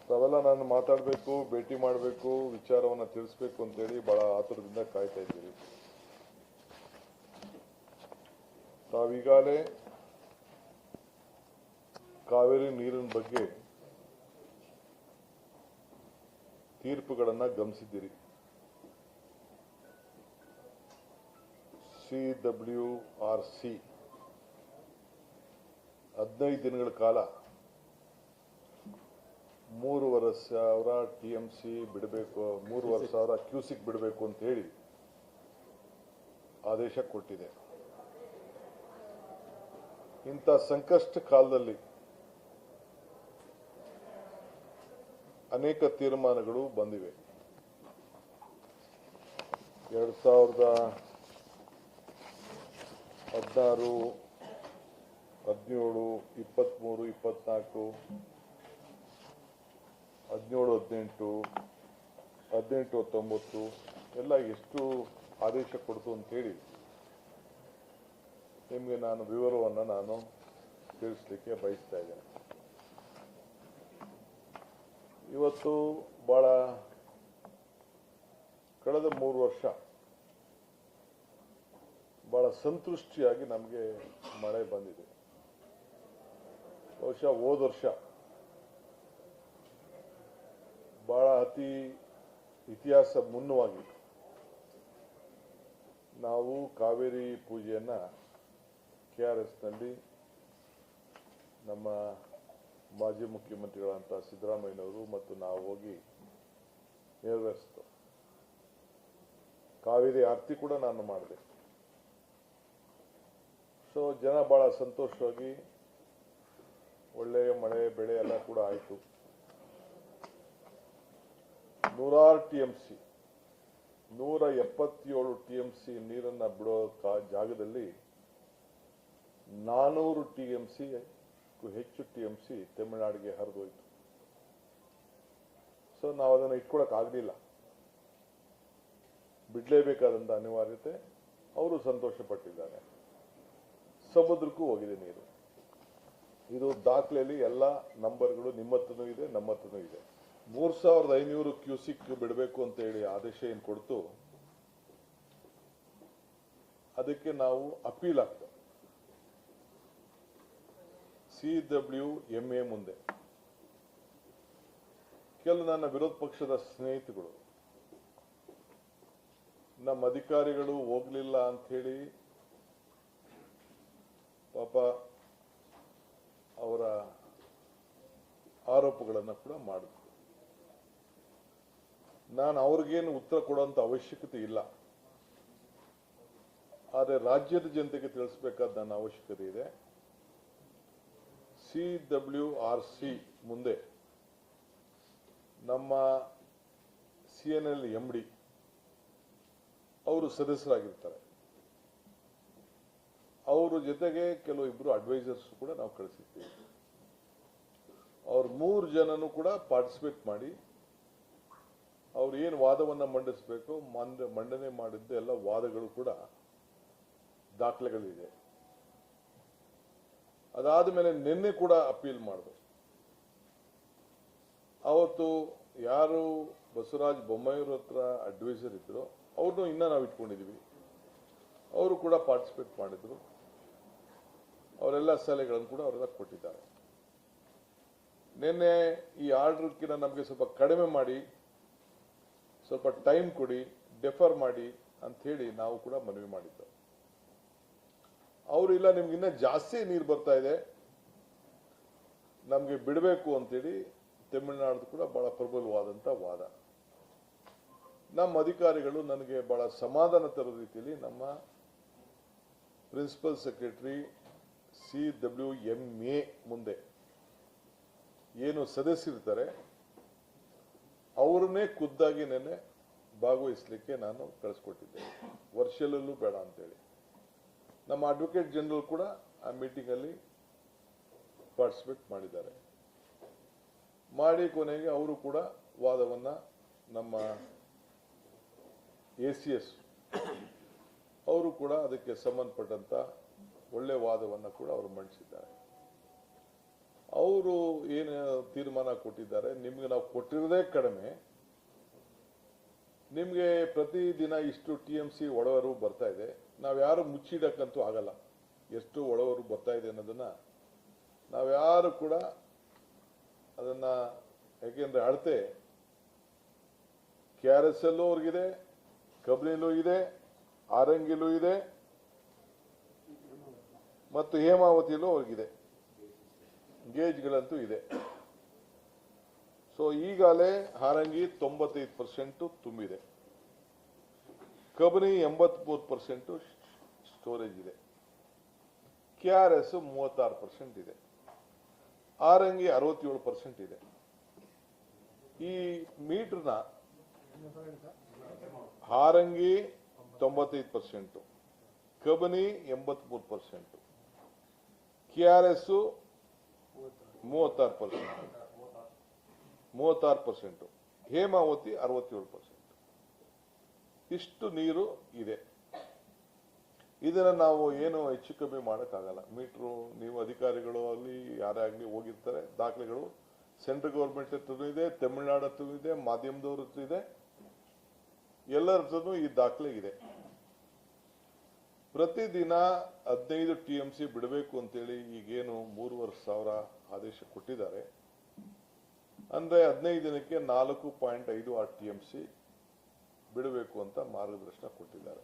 ತಾವೆಲ್ಲ ನಾನು ಮಾತಾಡಬೇಕು, ಭೇಟಿ ಮಾಡಬೇಕು, ವಿಚಾರವನ್ನು ತಿಳಿಸ್ಬೇಕು ಅಂತೇಳಿ ಬಹಳ ಆತುರದಿಂದ ಕಾಯ್ತಾ ಇದ್ದೀರಿ. ತಾವೀಗಾಗಲೇ ಕಾವೇರಿ ನೀರಿನ ಬಗ್ಗೆ ತೀರ್ಪುಗಳನ್ನು ಗಮನಿಸಿದ್ದೀರಿ. CWRC 15 ದಿನಗಳ ಕಾಲ 3,500 TMC ಬಿಡಬೇಕು, 3,500 ಕ್ಯೂಸಿಕ್ ಬಿಡಬೇಕು ಅಂತ ಹೇಳಿ ಆದೇಶ ಕೊಟ್ಟಿದೆ. ಇಂಥ ಸಂಕಷ್ಟ ಕಾಲದಲ್ಲಿ ಅನೇಕ ತೀರ್ಮಾನಗಳು ಬಂದಿವೆ. 2016, 17, 23, 24, 17, 18, 19 ಎಲ್ಲ ಎಷ್ಟು ಆದೇಶ ಕೊಡ್ತು ಅಂತೇಳಿ ನಿಮಗೆ ನಾನು ವಿವರವನ್ನು ನಾನು ತಿಳಿಸಲಿಕ್ಕೆ ಬಯಸ್ತಾ ಇದ್ದೇನೆ. ಇವತ್ತು ಕಳೆದ 3 ವರ್ಷ ಬಹಳ ಸಂತೃಷ್ಟಿಯಾಗಿ ನಮಗೆ ಮಳೆ ಬಂದಿದೆ. ಬಹುಶಃ ಹೋದ ವರ್ಷ ಬಹಳ ಅತಿ ಇತಿಹಾಸ ಮುನ್ನವಾಗಿ ನಾವು ಕಾವೇರಿ ಪೂಜೆಯನ್ನ KRSನಲ್ಲಿ ನಮ್ಮ ಮಾಜಿ ಮುಖ್ಯಮಂತ್ರಿಗಳಂತ ಸಿದ್ದರಾಮಯ್ಯನವರು ಮತ್ತು ನಾವು ಹೋಗಿ ನೆರವೇರಿಸಿತು. ಕಾವೇರಿ ಆರತಿ ಕೂಡ ನಾನು ಮಾಡಿದೆ. ಸೊ ಜನ ಬಹಳ ಸಂತೋಷವಾಗಿ ಒಳ್ಳೆಯ ಮಳೆ ಬೆಳೆ ಎಲ್ಲ ಕೂಡ ಆಯಿತು. 100 TMC 177 TMC ನೀರನ್ನ ಬಿಡೋ ಜಾಗದಲ್ಲಿ 400 TMC ಹೆಚ್ಚು TMC ತಮಿಳುನಾಡಿಗೆ ಹರಿದೋಯ್ತು. ಸೊ ನಾವು ಅದನ್ನು ಇಟ್ಕೊಳಕ್ ಆಗಲಿಲ್ಲ, ಬಿಡಲೇಬೇಕಾದಂತ ಅನಿವಾರ್ಯತೆ. ಅವರು ಸಂತೋಷ ಪಟ್ಟಿದ್ದಾರೆ. ಸಮುದ್ರಕ್ಕೂ ಹೋಗಿದೆ ನೀರು. ಇದು ದಾಖಲೆಯಲ್ಲಿ ಎಲ್ಲ ನಂಬರ್ಗಳು ನಿಮ್ಮ ಹತ್ರನೂ ಇದೆ, ನಮ್ಮ ಹತ್ರನೂ ಇದೆ. 3,500 ಕ್ಯೂಸಿಕ್ ಬಿಡಬೇಕು ಅಂತ ಹೇಳಿ ಆದೇಶ ಏನು ಕೊಡ್ತು, ಅದಕ್ಕೆ ನಾವು ಅಪೀಲ್ ಆಗ್ತದೆ CWMA ಮುಂದೆ. ಕೆಲವು ನನ್ನ ವಿರೋಧ ಪಕ್ಷದ ಸ್ನೇಹಿತಗಳು ನಮ್ಮ ಅಧಿಕಾರಿಗಳು ಹೋಗ್ಲಿಲ್ಲ ಅಂತ ಹೇಳಿ ಪಾಪ ಅವರ ಆರೋಪಗಳನ್ನು ಕೂಡ ಮಾಡಿದ್ರು. ನಾನು ಅವ್ರಿಗೇನು ಉತ್ತರ ಕೊಡುವಂತ ಅವಶ್ಯಕತೆ ಇಲ್ಲ, ಆದರೆ ರಾಜ್ಯದ ಜನತೆಗೆ ತಿಳಿಸಬೇಕಾದ ನನ್ನ ಅವಶ್ಯಕತೆ ಇದೆ. CWRC ಮುಂದೆ ನಮ್ಮ CNL MD ಅವರು ಸದಸ್ಯರಾಗಿರ್ತಾರೆ. ಅವರ ಜೊತೆಗೆ ಕೆಲವು ಇಬ್ಬರು ಅಡ್ವೈಸರ್ಸ್ ಕೂಡ ನಾವು ಕಳಿಸಿರ್ತೀವಿ. ಅವ್ರು 3 ಜನನು ಕೂಡ ಪಾರ್ಟಿಸಿಪೇಟ್ ಮಾಡಿ ಅವ್ರು ಏನು ವಾದವನ್ನ ಮಂಡಿಸಬೇಕು ಮಂಡನೆ ಮಾಡಿದ್ದ ಎಲ್ಲ ವಾದಗಳು ಕೂಡ ದಾಖಲೆಗಳಿದೆ. ಅದಾದ ಮೇಲೆ ನಿನ್ನೆ ಕೂಡ ಅಪೀಲ್ ಮಾಡಿದ್ರು. ಅವತ್ತು ಯಾರು ಬಸವರಾಜ ಬೊಮ್ಮಾಯಿಯವ್ರ ಹತ್ರ ಅಡ್ವೈಸರ್ ಇದ್ರು ಅವ್ರನ್ನೂ ಇನ್ನ ನಾವು ಇಟ್ಕೊಂಡಿದೀವಿ. ಅವರು ಕೂಡ ಪಾರ್ಟಿಸಿಪೇಟ್ ಮಾಡಿದ್ರು. ಅವರೆಲ್ಲ ಸಲಹೆಗಳನ್ನು ಕೂಡ ಅವರೆಲ್ಲ ಕೊಟ್ಟಿದ್ದಾರೆ. ನಿನ್ನೆ ಈ ಆರ್ಡರ್ಕಿನ ನಮಗೆ ಸ್ವಲ್ಪ ಕಡಿಮೆ ಮಾಡಿ, ಸ್ವಲ್ಪ ಟೈಮ್ ಕೊಡಿ, ಡೆಫರ್ ಮಾಡಿ ಅಂತ ಹೇಳಿ ನಾವು ಕೂಡ ಮನವಿ ಮಾಡಿದ್ದು. ಅವರು ಇಲ್ಲ, ನಿಮ್ಗೆ ಇನ್ನ ಜಾಸ್ತಿ ನೀರು ಬರ್ತಾ ಇದೆ, ನಮ್ಗೆ ಬಿಡಬೇಕು ಅಂತೇಳಿ ತಮಿಳುನಾಡು ಕೂಡ ಬಹಳ ಪ್ರಬಲವಾದಂತ ವಾದ. ನಮ್ಮ ಅಧಿಕಾರಿಗಳು ನನಗೆ ಬಹಳ ಸಮಾಧಾನ ತರೋ ರೀತಿಯಲ್ಲಿ ನಮ್ಮ ಪ್ರಿನ್ಸಿಪಲ್ ಸೆಕ್ರೆಟರಿ CWMA ಮುಂದೆ ಏನು ಸದಸ್ಯರಿರ್ತಾರೆ ಅವರನ್ನೇ ಖುದ್ದಾಗಿ ನೆನ್ನೆ ಭಾಗವಹಿಸಲಿಕ್ಕೆ ನಾನು ಕಳಿಸ್ಕೊಟ್ಟಿದ್ದೆ. ವರ್ಷಲ್ಲೂ ಬೇಡ ಅಂತೇಳಿ ನಮ್ಮ ಅಡ್ವೊಕೇಟ್ ಜನರಲ್ ಕೂಡ ಆ ಮೀಟಿಂಗ್ ಅಲ್ಲಿ ಪಾರ್ಟಿಸಿಪೇಟ್ ಮಾಡಿದ್ದಾರೆ. ಮಾಡಿ ಕೊನೆಗೆ ಅವರು ಕೂಡ ವಾದವನ್ನ ನಮ್ಮ ACS ಅವರು ಕೂಡ ಅದಕ್ಕೆ ಸಂಬಂಧಪಟ್ಟಂತ ಒಳ್ಳೆ ವಾದವನ್ನು ಕೂಡ ಅವರು ಮಂಡಿಸಿದ್ದಾರೆ. ಅವರು ಏನು ತೀರ್ಮಾನ ಕೊಟ್ಟಿದ್ದಾರೆ, ನಿಮ್ಗೆ ನಾವು ಕೊಟ್ಟಿರೋದೇ ಕಡಿಮೆ, ನಿಮ್ಗೆ ಪ್ರತಿದಿನ ಇಷ್ಟು TMC ಒಳವರು ಬರ್ತಾ ಇದೆ, ನಾವ್ಯಾರು ಮುಚ್ಚಿಡಕ್ಕಂತೂ ಆಗಲ್ಲ. ಎಷ್ಟು ಒಳವರು ಬರ್ತಾ ಇದೆ ಅನ್ನೋದನ್ನ ನಾವ್ಯಾರು ಕೂಡ ಅದನ್ನ, ಯಾಕೆಂದ್ರೆ ಅಳತೆ KRSL ಅವ್ರಿಗಿದೆ, ಕಬ್ನಿಲೂ ಇದೆ, ಆರಂಗಿಲೂ ಇದೆ ಮತ್ತು ಹೇಮಾವತಿಯಲ್ಲೂ ಅವ್ರಿಗಿದೆ, ಗೇಜ್ಗಳಂತೂ ಇದೆ. ಸೊ ಈಗಾಗಲೇ ಹಾರಂಗಿ 95% ತುಂಬಿದೆ, ಕಬಿನಿ 83% ಸ್ಟೋರೇಜ್ ಇದೆ, KRS 36% ಇದೆ, ಆರಂಗಿ 67% ಇದೆ. ಈ ಮೀಟರ್ನ ಹಾರಂಗಿ 95%, ಕಬಿನಿ 83%, KRS 36%, ಹೇಮಾವತಿ 67%. ಇಷ್ಟು ನೀರು ಇದೆ. ಇದನ್ನ ನಾವು ಏನು ಹೆಚ್ಚು ಕಮ್ಮಿ ಮಾಡೋಕ್ಕಾಗಲ್ಲ. ಮೀಟ್ರು ನೀವು ಅಧಿಕಾರಿಗಳು ಅಲ್ಲಿ ಯಾರೇ ಆಗಲಿ ಹೋಗಿರ್ತಾರೆ, ದಾಖಲೆಗಳು ಸೆಂಟ್ರಲ್ ಗೌರ್ಮೆಂಟ್ ಹತ್ರನೂ ಇದೆ, ತಮಿಳುನಾಡು ಹತ್ರನೂ ಇದೆ, ಮಾಧ್ಯಮದವ್ರ ಹತ್ರ ಇದೆ, ಎಲ್ಲರ ಹತ್ರನೂ ಈ ದಾಖಲೆ ಇದೆ. ಪ್ರತಿದಿನ 15 TMC ಬಿಡಬೇಕು ಅಂತೇಳಿ ಈಗೇನು 3,500 ಆದೇಶ ಕೊಟ್ಟಿದ್ದಾರೆ. ಅಂದ್ರೆ 15 ದಿನಕ್ಕೆ 4.56 TMC ಬಿಡಬೇಕು ಅಂತ ಮಾರ್ಗದರ್ಶನ ಕೊಟ್ಟಿದ್ದಾರೆ.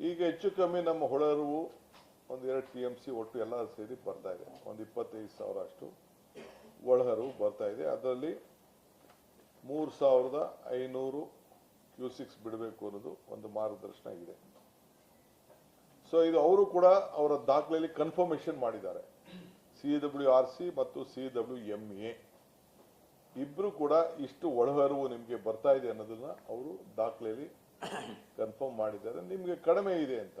ಈಗ ಹೆಚ್ಚು ಕಮ್ಮಿ ನಮ್ಮ ಹೊಳಹರಿವು ಒಂದು 2 TMC ಒಟ್ಟು ಎಲ್ಲ ಸೇರಿ ಬರ್ತಾ ಇದೆ. ಒಂದು 25,000 ಅಷ್ಟು ಒಳಹರಿವು ಬರ್ತಾ ಇದೆ. ಅದರಲ್ಲಿ 3,500 ಕ್ಯೂಸಿಕ್ಸ್ ಬಿಡಬೇಕು ಅನ್ನೋದು ಒಂದು ಮಾರ್ಗದರ್ಶನ ಇದೆ. ಸೊ ಇದು ಅವರು ಕೂಡ ಅವರ ದಾಖಲೆಯಲ್ಲಿ ಕನ್ಫರ್ಮೇಶನ್ ಮಾಡಿದ್ದಾರೆ. CWRC ಮತ್ತು CWMA ಇಬ್ರು ಕೂಡ ಇಷ್ಟು ಒಳಹರಿವು ನಿಮಗೆ ಬರ್ತಾ ಇದೆ ಅನ್ನೋದನ್ನ ಅವರು ದಾಖಲೆಯಲ್ಲಿ ಕನ್ಫರ್ಮ್ ಮಾಡಿದ್ದಾರೆ. ನಿಮಗೆ ಕಡಿಮೆ ಇದೆ ಅಂತ.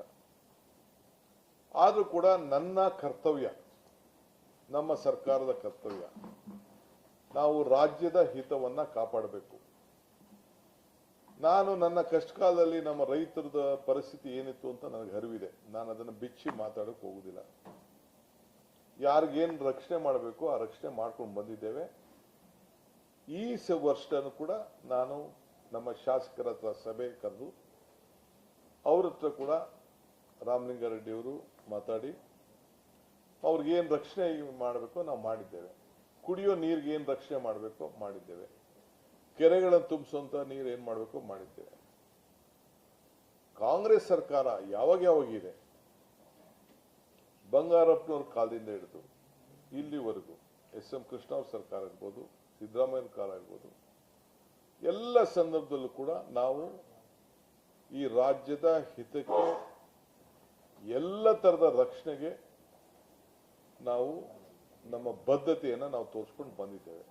ಆದ್ರೂ ಕೂಡ ನನ್ನ ಕರ್ತವ್ಯ, ನಮ್ಮ ಸರ್ಕಾರದ ಕರ್ತವ್ಯ, ನಾವು ರಾಜ್ಯದ ಹಿತವನ್ನ ಕಾಪಾಡಬೇಕು. ನಾನು ನನ್ನ ಕಷ್ಟಕಾಲದಲ್ಲಿ ನಮ್ಮ ರೈತರದ ಪರಿಸ್ಥಿತಿ ಏನಿತ್ತು ಅಂತ ನನಗೆ ಅರಿವಿದೆ. ನಾನು ಅದನ್ನು ಬಿಚ್ಚಿ ಮಾತಾಡೋಕೆ ಹೋಗುದಿಲ್ಲ. ಯಾರಿಗೇನು ರಕ್ಷಣೆ ಮಾಡಬೇಕು ಆ ರಕ್ಷಣೆ ಮಾಡ್ಕೊಂಡು ಬಂದಿದ್ದೇವೆ. ಈ ವರ್ಷನೂ ಕೂಡ ನಾನು ನಮ್ಮ ಶಾಸಕರ ಹತ್ರ ಸಭೆ ಕರೆದು ಅವ್ರ ಹತ್ರ ಕೂಡ ರಾಮಲಿಂಗಾರೆಡ್ಡಿ ಅವರು ಮಾತಾಡಿ ಅವ್ರಿಗೇನು ರಕ್ಷಣೆ ಮಾಡಬೇಕು ನಾವು ಮಾಡಿದ್ದೇವೆ. ಕುಡಿಯೋ ನೀರಿಗೆ ಏನು ರಕ್ಷಣೆ ಮಾಡಬೇಕು ಮಾಡಿದ್ದೇವೆ. ಕೆರೆಗಳನ್ನು ತುಂಬಿಸುವಂತ ನೀರು ಏನ್ ಮಾಡಬೇಕು ಮಾಡಿದ್ದೇವೆ. ಕಾಂಗ್ರೆಸ್ ಸರ್ಕಾರ ಯಾವಾಗಿದೆ, ಬಂಗಾರಪ್ಪನವ್ರ ಕಾಲದಿಂದ ಹಿಡಿದು ಇಲ್ಲಿವರೆಗೂ SM ಕೃಷ್ಣ ಅವ್ರ ಸರ್ಕಾರ ಇರ್ಬೋದು, ಸಿದ್ದರಾಮಯ್ಯನ ಕಾಲ ಇರ್ಬೋದು, ಎಲ್ಲ ಸಂದರ್ಭದಲ್ಲೂ ಕೂಡ ನಾವು ಈ ರಾಜ್ಯದ ಹಿತಕ್ಕೆ ಎಲ್ಲ ತರದ ರಕ್ಷಣೆಗೆ ನಾವು ನಮ್ಮ ಬದ್ಧತೆಯನ್ನು ನಾವು ತೋರಿಸ್ಕೊಂಡು ಬಂದಿದ್ದೇವೆ.